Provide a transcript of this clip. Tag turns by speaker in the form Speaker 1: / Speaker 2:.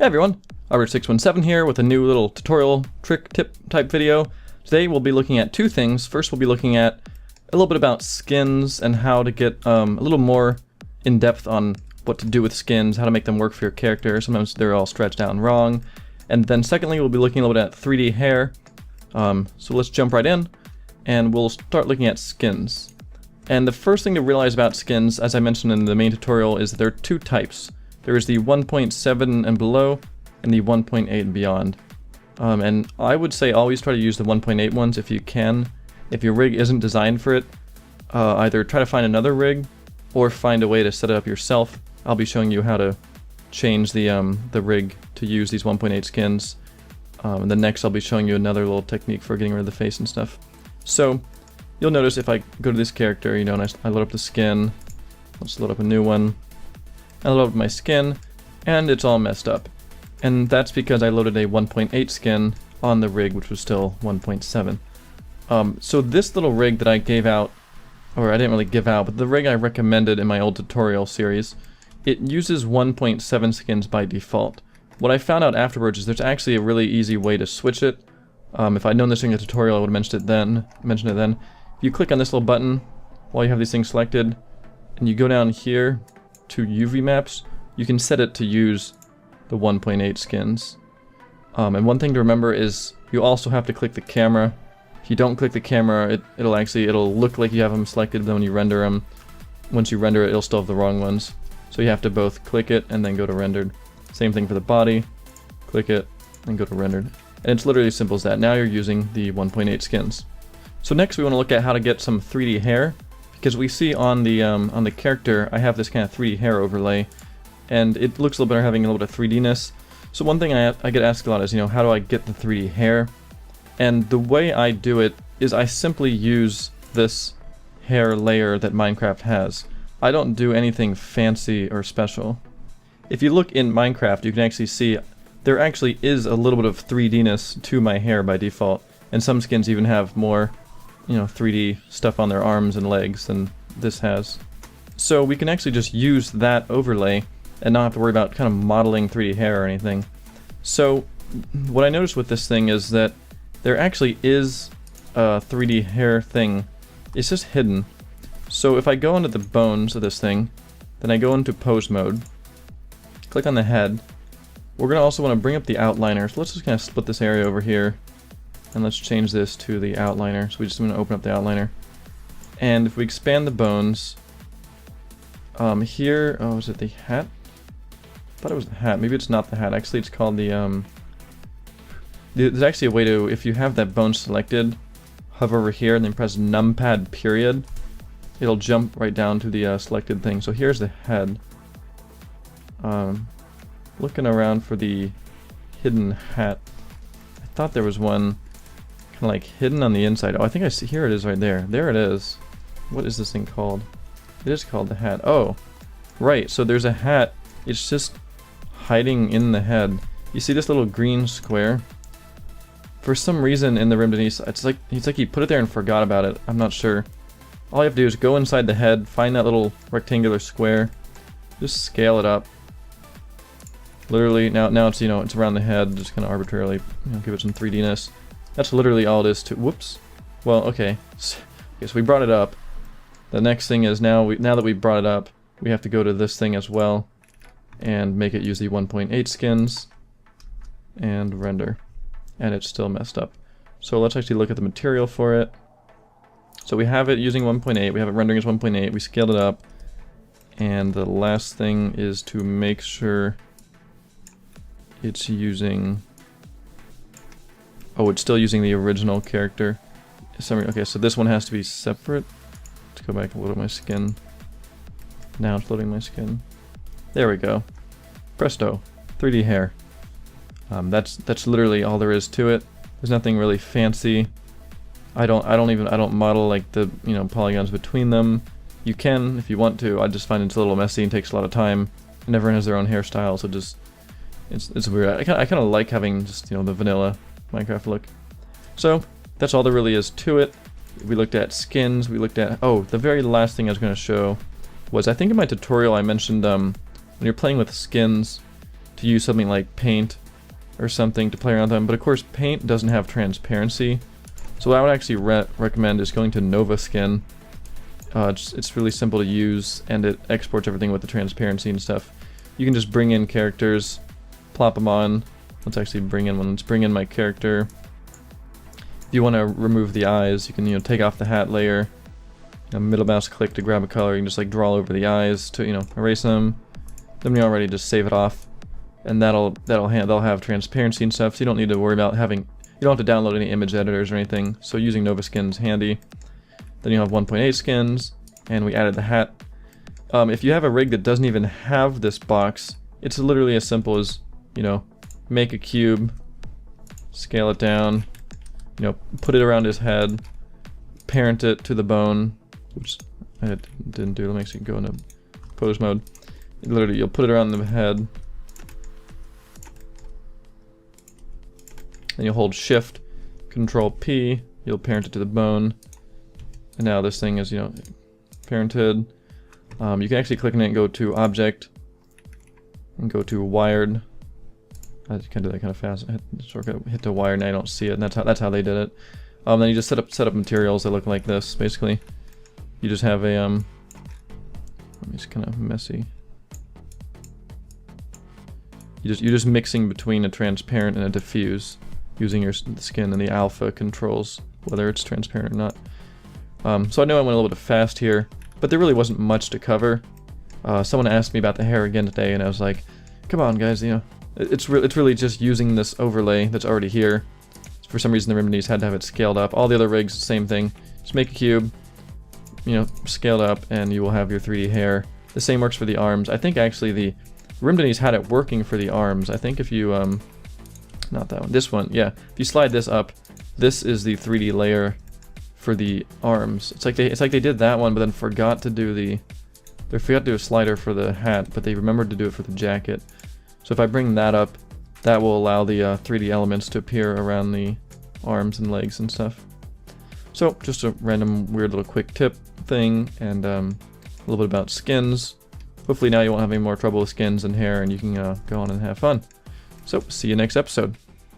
Speaker 1: Hey everyone, RB617 here with a new little tutorial trick tip type video. Today we'll be looking at two things. First we'll be looking at a little bit about skins and how to get a little more in depth on what to do with skins, how to make them work for your character. Sometimes they're all stretched out and wrong. And then secondly we'll be looking a little bit at 3D hair. So let's jump right in and we'll start looking at skins. And the first thing to realize about skins, as I mentioned in the main tutorial, is that there are two types. There is the 1.7 and below, and the 1.8 and beyond. And I would say always try to use the 1.8 ones if you can. If your rig isn't designed for it, either try to find another rig, or find a way to set it up yourself. I'll be showing you how to change the rig to use these 1.8 skins. And then next I'll be showing you another little technique for getting rid of the face and stuff. So, you'll notice if I go to this character, you know, and I load up the skin. Let's load up a new one. I load up my skin, and it's all messed up. And that's because I loaded a 1.8 skin on the rig, which was still 1.7. So this little rig that I gave out, or I didn't really give out, but the rig I recommended in my old tutorial series, it uses 1.7 skins by default. What I found out afterwards is there's actually a really easy way to switch it. If I'd known this in the tutorial, I would have mentioned it then. If you click on this little button while you have these things selected, and you go down here to UV maps, you can set it to use the 1.8 skins. And one thing to remember is you also have to click the camera. If you don't click the camera, it'll look like you have them selected, but then when you render them, once you render it, it'll still have the wrong ones. So you have to both click it and then go to rendered. Same thing for the body. Click it and go to rendered. And it's literally as simple as that. Now you're using the 1.8 skins. So next we want to look at how to get some 3D hair. Because we see on the character, I have this kind of 3D hair overlay, and it looks a little better having a little bit of 3D-ness. So one thing I get asked a lot is, you know, how do I get the 3D hair? And the way I do it is I simply use this hair layer that Minecraft has. I don't do anything fancy or special. If you look in Minecraft, you can actually see there actually is a little bit of 3D-ness to my hair by default, and some skins even have more, you know, 3D stuff on their arms and legs than this has. So we can actually just use that overlay and not have to worry about kind of modeling 3D hair or anything. So what I noticed with this thing is that there actually is a 3D hair thing. It's just hidden. So if I go into the bones of this thing, then I go into pose mode, click on the head. We're going to also want to bring up the outliner. So let's just kind of split this area over here. And let's change this to the outliner. So we just want to open up the outliner. And if we expand the bones, here, oh, is it the hat? I thought it was the hat. Maybe it's not the hat. Actually, it's called the, there's actually a way to, if you have that bone selected, hover over here and then press numpad period, it'll jump right down to the selected thing. So here's the head. Looking around for the hidden hat. I thought there was one kind of like hidden on the inside. Oh, I think I see, here it is right there. There it is. What is this thing called? It is called the hat. Oh, right. So there's a hat. It's just hiding in the head. You see this little green square? For some reason in the Rim Denise, it's like he put it there and forgot about it. I'm not sure. All you have to do is go inside the head, find that little rectangular square, just scale it up. Literally, now it's, you know, it's around the head, just kind of arbitrarily, you know, give it some 3D-ness. That's literally all it is to, whoops. Well, okay. So we brought it up. The next thing is now that we brought it up, we have to go to this thing as well and make it use the 1.8 skins and render. And it's still messed up. So let's actually look at the material for it. So we have it using 1.8, we have it rendering as 1.8, we scaled it up. And the last thing is to make sure it's using, oh, it's still using the original character. Okay, so this one has to be separate. Let's go back and load up my skin. Now it's loading my skin. There we go. Presto. 3D hair. That's literally all there is to it. There's nothing really fancy. I don't model like the, you know, polygons between them. You can if you want to. I just find it's a little messy and takes a lot of time. And everyone has their own hairstyle, so just it's weird. I kind of like having just, you know, the vanilla Minecraft look. So that's all there really is to it. We looked at skins. We looked at, oh, the very last thing I was going to show was, I think in my tutorial I mentioned when you're playing with skins, to use something like paint or something to play around with them. But of course, paint doesn't have transparency. So what I would actually recommend is going to Nova Skin. It's really simple to use, and it exports everything with the transparency and stuff. You can just bring in characters, plop them on. Let's actually bring in one. Let's bring in my character. If you want to remove the eyes, you can take off the hat layer. Middle mouse click to grab a color. You can just like draw over the eyes to erase them. Then you already just save it off, and they'll have transparency and stuff. So you don't need to worry about having. You don't have to download any image editors or anything. So using Nova Skin's handy. Then you have 1.8 skins, and we added the hat. If you have a rig that doesn't even have this box, it's literally as simple as make a cube, scale it down, put it around his head, parent it to the bone, which I didn't do. Let me actually go into pose mode. Literally, you'll put it around the head, and you'll hold Shift, Control P. You'll parent it to the bone, and now this thing is parented. You can actually click on it and go to Object, and go to Wired. I can do that kind of fast. Hit to wire, and I don't see it, and that's how they did it. Then you just set up materials that look like this. Basically, you just have a it's kind of messy. You're just mixing between a transparent and a diffuse, using your skin, and the alpha controls whether it's transparent or not. So I know I went a little bit fast here, but there really wasn't much to cover. Someone asked me about the hair again today, and I was like, "Come on, guys, It's really just using this overlay that's already here. For some reason the remedies had to have it scaled up. All the other rigs, same thing. Just make a cube, scaled up, and you will have your 3D hair. The same works for the arms. I think actually the remedies had it working for the arms. I think if you, not that one, this one, yeah. If you slide this up, this is the 3D layer for the arms. It's like they did that one, but then forgot to do they forgot to do a slider for the hat, but they remembered to do it for the jacket. So if I bring that up, that will allow the 3D elements to appear around the arms and legs and stuff. So just a random weird little quick tip thing, and a little bit about skins. Hopefully now you won't have any more trouble with skins and hair, and you can go on and have fun. So see you next episode.